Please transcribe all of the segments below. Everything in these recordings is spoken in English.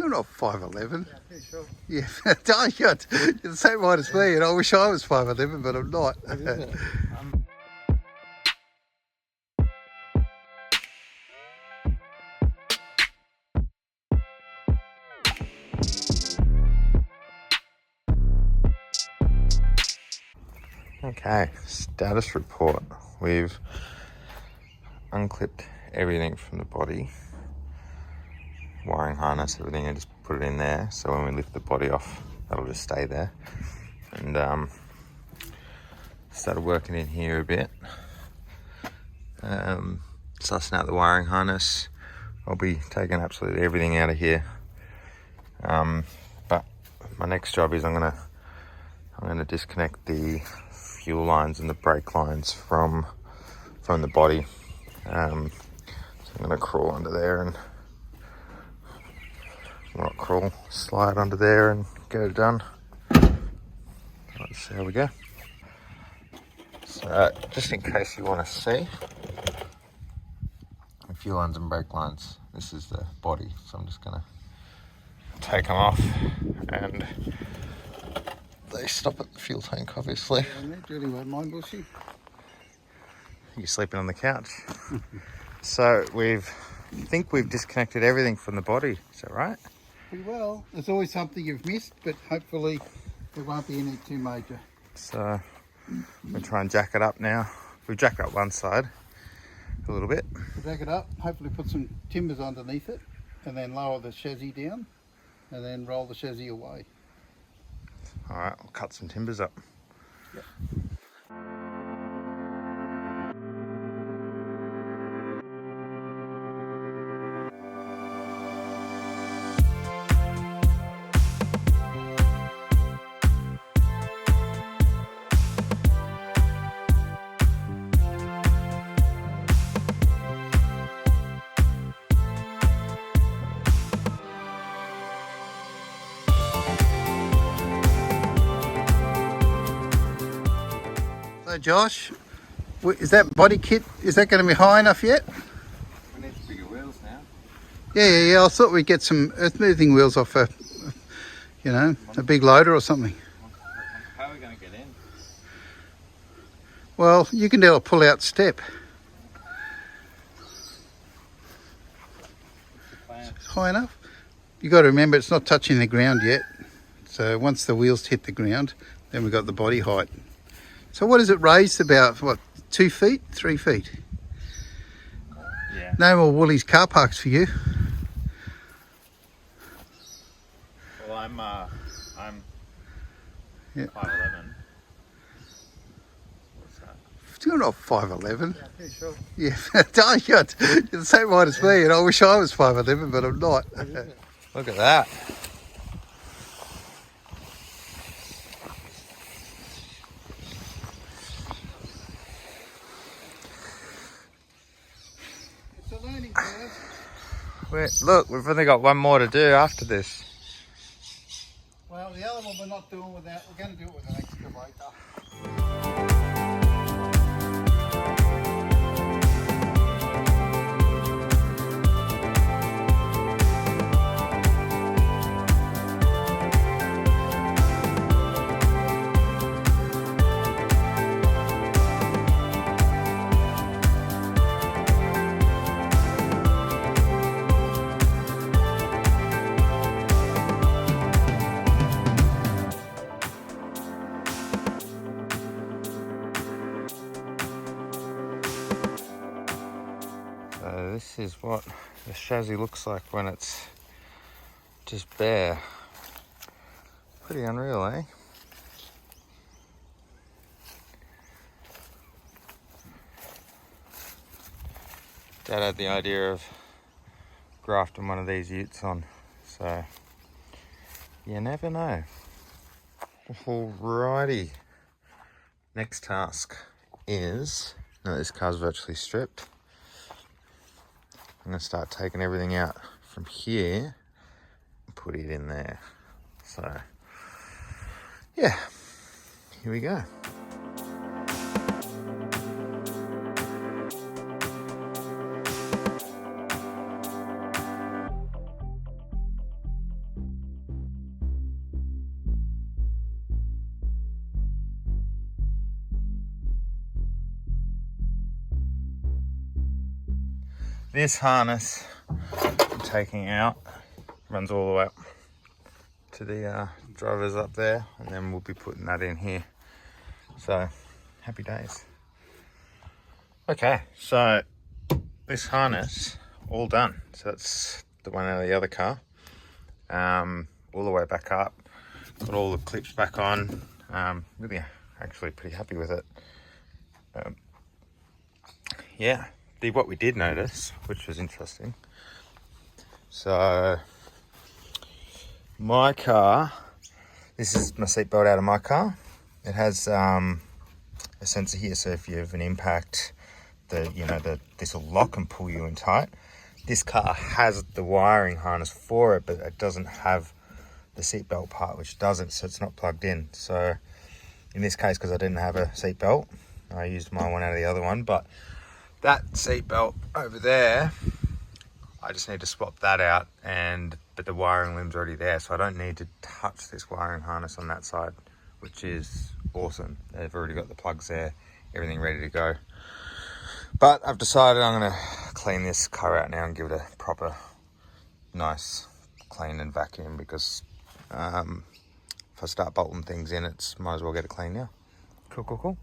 You're not 5'11". Yeah, pretty sure. Yeah, you're the same height as me, and I wish I was 5'11", but I'm not. What is it? Okay, status report. We've unclipped everything from the body, wiring harness, everything, and just put it in there. So when we lift the body off, that'll just stay there. And started working in here a bit. Sussing out the wiring harness. I'll be taking absolutely everything out of here. But my next job is I'm gonna disconnect the fuel lines and the brake lines from the body. So I'm gonna crawl under there and not crawl, slide under there and get it done. Let's see how we go. So just in case you want to see the fuel lines and brake lines, this is the body. So I'm just gonna take them off, and they stop at the fuel tank, obviously. Julie won't mind, will she? You're sleeping on the couch. So I think we've disconnected everything from the body. Is that right? Pretty well. There's always something you've missed, but hopefully there won't be any too major. So we'll try and jack it up now. We've jacked up one side a little bit. We'll jack it up, hopefully put some timbers underneath it, and then lower the chassis down, and then roll the chassis away. All right, we'll cut some timbers up. Yep. So Josh, is that body kit, is that going to be high enough yet? We need bigger wheels now. Yeah. I thought we'd get some earth-moving wheels off a big loader or something. How are we going to get in? Well, you can do a pull-out step. It's high enough. You got to remember it's not touching the ground yet. So once the wheels hit the ground, then we've got the body height. So what is it raised about? What, 2 feet, 3 feet? Yeah. No more Woolies car parks for you. Well, I'm Yeah. 5'11". What's that? You're not 5'11". Yeah, pretty sure. Yeah, you're the same height as me, and I wish I was 5'11", but I'm not. What is it? Look at that. It's a learning curve. Look, we've only got one more to do after this. Well, the other one we're not doing without. We're going to do it with an excavator. So this is what the chassis looks like when it's just bare. Pretty unreal, eh? Dad had the idea of grafting one of these utes on, so you never know. Alrighty. Next task is, now this car's virtually stripped. I'm going to start taking everything out from here and put it in there. So, yeah, here we go. this harness I'm taking out runs all the way up to the drivers up there, and then we'll be putting that in here. So happy days. Okay, so this harness all done. So that's the one out of the other car, all the way back up. Got all the clips back on. Really actually pretty happy with it. Yeah, what we did notice, which was interesting, so my car, this is my seatbelt out of my car. It has a sensor here, so if you have an impact, this will lock and pull you in tight. This car has the wiring harness for it, but it doesn't have the seatbelt part, which doesn't, so it's not plugged in. So in this case, because I didn't have a seatbelt, I used my one out of the other one. But that seatbelt over there, I just need to swap that out, but the wiring limb's already there, so I don't need to touch this wiring harness on that side, which is awesome. They've already got the plugs there, everything ready to go. But I've decided I'm going to clean this car out now and give it a proper, nice clean and vacuum, because if I start bolting things in, might as well get it clean now. Cool.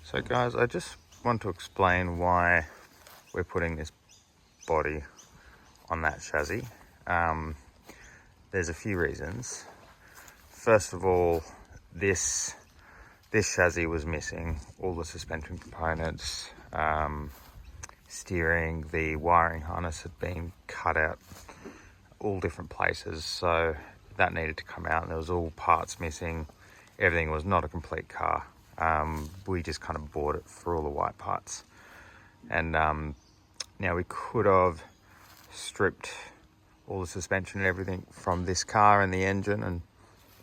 So guys, I just want to explain why we're putting this body on that chassis. There's a few reasons. First of all, this chassis was missing all the suspension components, steering, the wiring harness had been cut out all different places, so that needed to come out, and there was all parts missing. Everything was not a complete car. We just kind of bought it for all the white parts, and now we could have stripped all the suspension and everything from this car and the engine and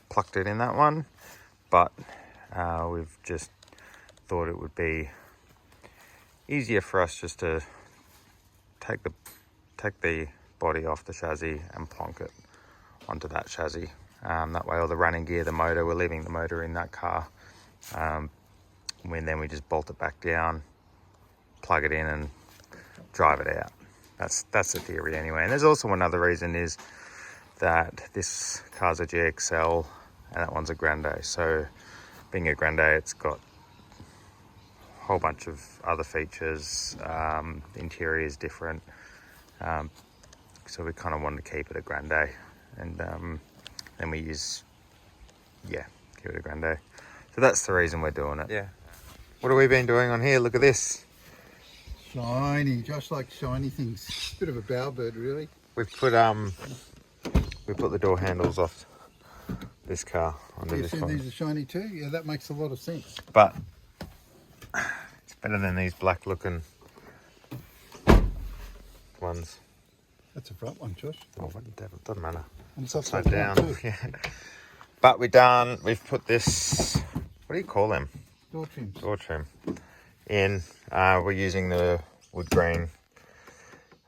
plucked it in that one, but we've just thought it would be easier for us just to take the body off the chassis and plonk it onto that chassis. That way all the running gear, the motor, we're leaving the motor in that car. Then we just bolt it back down, plug it in and drive it out. That's the theory anyway. And there's also another reason, is that this car's a GXL and that one's a Grande. So being a Grande, it's got a whole bunch of other features. The interior is different. So we kind of wanted to keep it a Grande, and then we give it a Grande. So that's the reason we're doing it. Yeah. What have we been doing on here? Look at this. Shiny, just like shiny things. Bit of a bowerbird, really. We've put the door handles off this car onto You this see one. these are shiny too? Yeah, that makes a lot of sense. But it's better than these black looking ones. That's a front one, Josh. Oh, it doesn't matter. And it's Upside down. Yeah. But we've put this, what do you call them? Door trim in. We're using the wood grain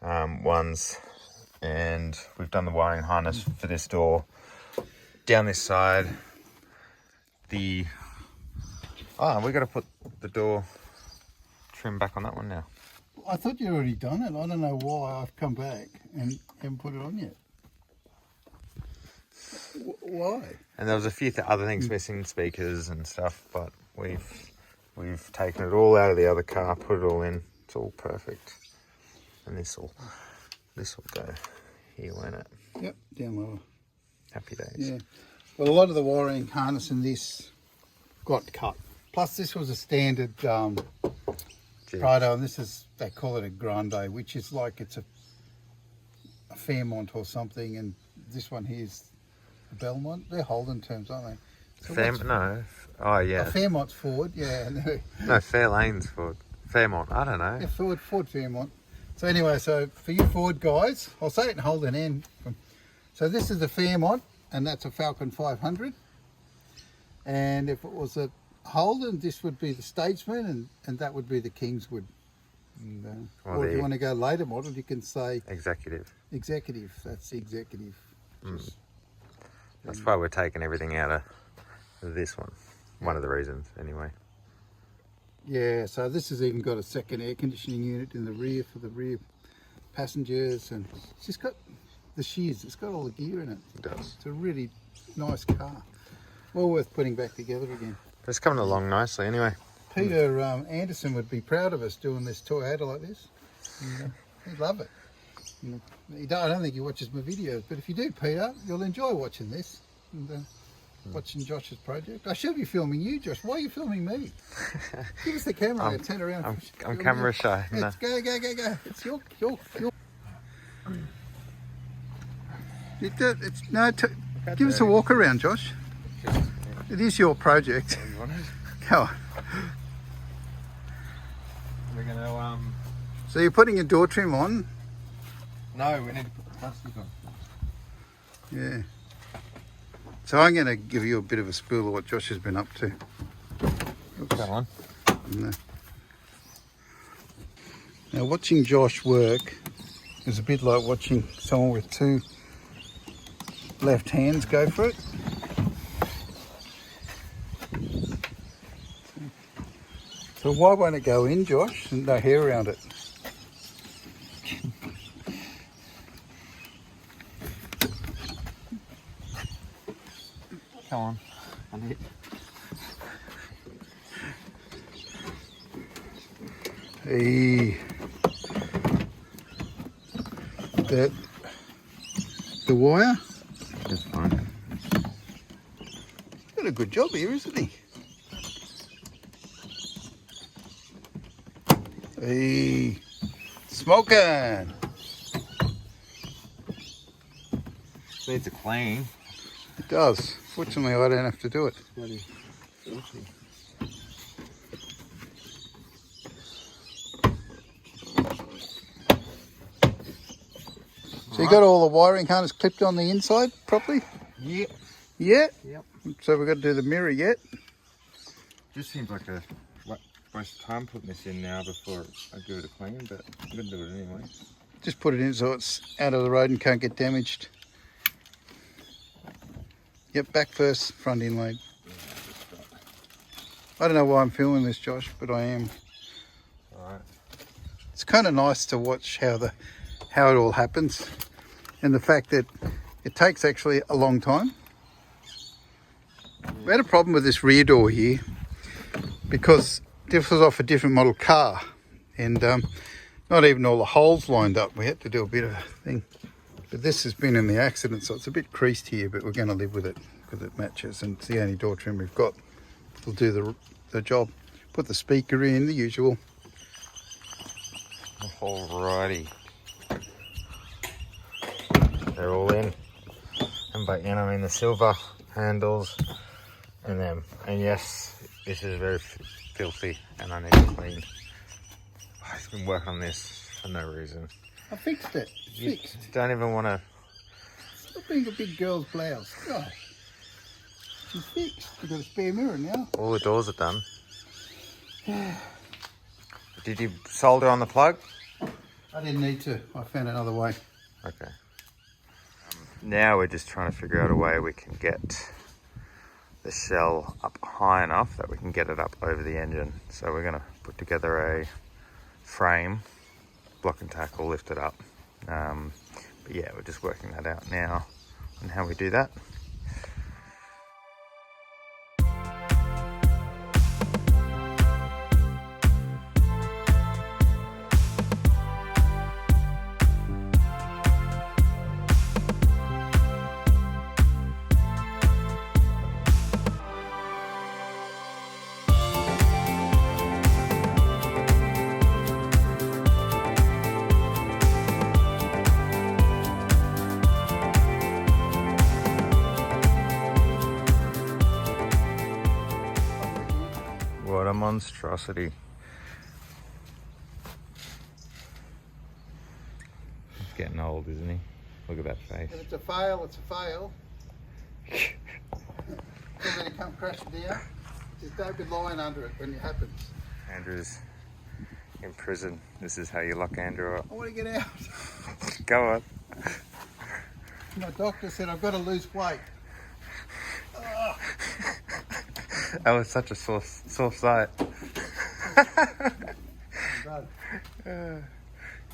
ones, and we've done the wiring harness for this door down this side. We got to put the door trim back on that one now. I thought you'd already done it. I don't know why I've come back and haven't put it on yet. Why? And there was a few other things missing, speakers and stuff, but we've taken it all out of the other car, put it all in. It's all perfect. And this will go here, won't it? Yep, down lower. Happy days. Yeah. Well, a lot of the wiring harness in this got cut. Plus, this was a standard Prado, and they call it a Grande, which is like it's a Fairmont or something, and this one here is a Belmont. They're Holden terms, aren't they? So Fairmont's Ford, yeah. No, Fairlane's Ford. Fairmont, I don't know. Yeah, Ford Fairmont. So anyway, so for you Ford guys, I'll say it in Holden and so this is the Fairmont, and that's a Falcon 500. And if it was a Holden, this would be the Statesman, and that would be the Kingswood. And, or if you want to go later model, you can say Executive. Executive. That's the Executive. That's why we're taking everything out of this one. One of the reasons, anyway. Yeah, so this has even got a second air conditioning unit in the rear for the rear passengers, and it's just got the shears. It's got all the gear in it. It does. It's a really nice car. Well worth putting back together again. But it's coming along nicely, anyway. Peter Anderson would be proud of us doing this Toyota like this. He'd love it. I don't think he watches my videos, but if you do, Peter, you'll enjoy watching this and watching Josh's project. I should be filming you, Josh. Why are you filming me? Give us the camera. I'll turn around. I'm camera shy. Let's go. It's your. Give us a walk around, Josh. It is your project. Go on. We're gonna So you're putting a door trim on? No, we need to put the plastic on. Yeah. So I'm going to give you a bit of a spiel of what Josh has been up to. Oops. Go on. No. Now watching Josh work is a bit like watching someone with two left hands go for it. So why won't it go in, Josh? And no hair around it. Come on. I need. Hey. The wire? That's fine. He's got a good job here, isn't he? Hey, smoking. Needs a clean. It does. Fortunately, I don't have to do it. Bloody filthy. So you got all the wiring harness clipped on the inside properly? Yep. Yeah? Yep. So we've got to do the mirror yet? Just seems like a waste of time putting this in now before I give it a clean, but I'm going to do it anyway. Just put it in so it's out of the road and can't get damaged. Yep, back first, front inlaid. I don't know why I'm filming this, Josh, but I am. Alright. It's kind of nice to watch how it all happens, and the fact that it takes actually a long time. We had a problem with this rear door here because this was off a different model car, and not even all the holes lined up. We had to do a bit of a thing. But this has been in the accident, so it's a bit creased here, but we're going to live with it because it matches, and it's the only door trim we've got. It'll do the job. Put the speaker in, the usual. Alrighty. They're all in. And by in, I mean the silver handles and them. And yes, this is very filthy and I need to clean. I've been working on this for no reason. I fixed it. You Fixed. don't even want to. Stop being a big girl's blouse. Gosh. She's fixed. We've got a spare mirror now. All the doors are done. Did you solder on the plug? I didn't need to. I found another way. Okay. Now we're just trying to figure out a way we can get the shell up high enough that we can get it up over the engine. So we're going to put together a frame, block and tackle, lift it up. But yeah, we're just working that out now and how we do that. What a monstrosity. He's getting old, isn't he? Look at that face. If it's a fail, it's a fail. You're going to come crashing down. Just don't be lying under it when it happens. Andrew's in prison. This is how you lock Andrew up. I want to get out. Go on. My doctor said I've got to lose weight. That was such a sore sight.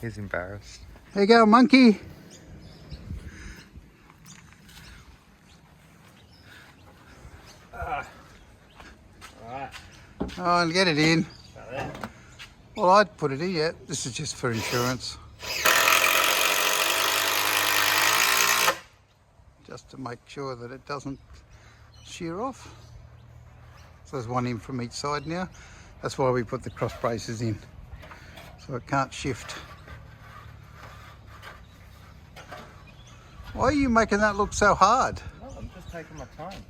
He's embarrassed. There you go, monkey. Alright. Oh, I'll get it in. Well, I'd put it in yet. This is just for insurance. Just to make sure that it doesn't shear off. So there's one in from each side now. That's why we put the cross braces in, so it can't shift. Why are you making that look so hard? No, I'm just taking my time.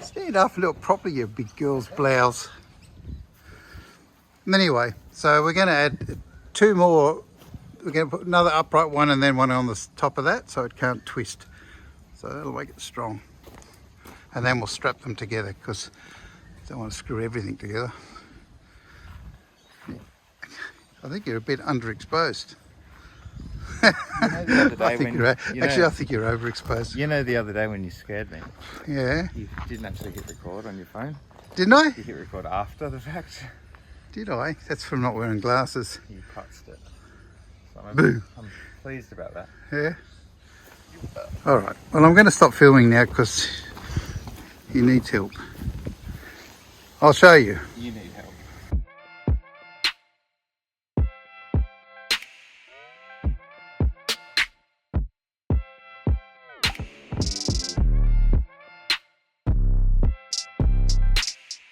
Stand up a little properly, you big girl's blouse. Anyway, so we're going to add 2 more. We're going to put another upright one and then one on the top of that so it can't twist. So that'll make it strong. And then we'll strap them together because I don't want to screw everything together. I think you're a bit underexposed. You know the other day I think I think you're overexposed. You know the other day when you scared me, Yeah. you didn't actually hit record on your phone. Didn't I? You hit record after the fact. Did I? That's from not wearing glasses. You clutched it. So Boo. I'm pleased about that. Yeah. All right. Well, I'm going to stop filming now because he needs help. I'll show you. You need help.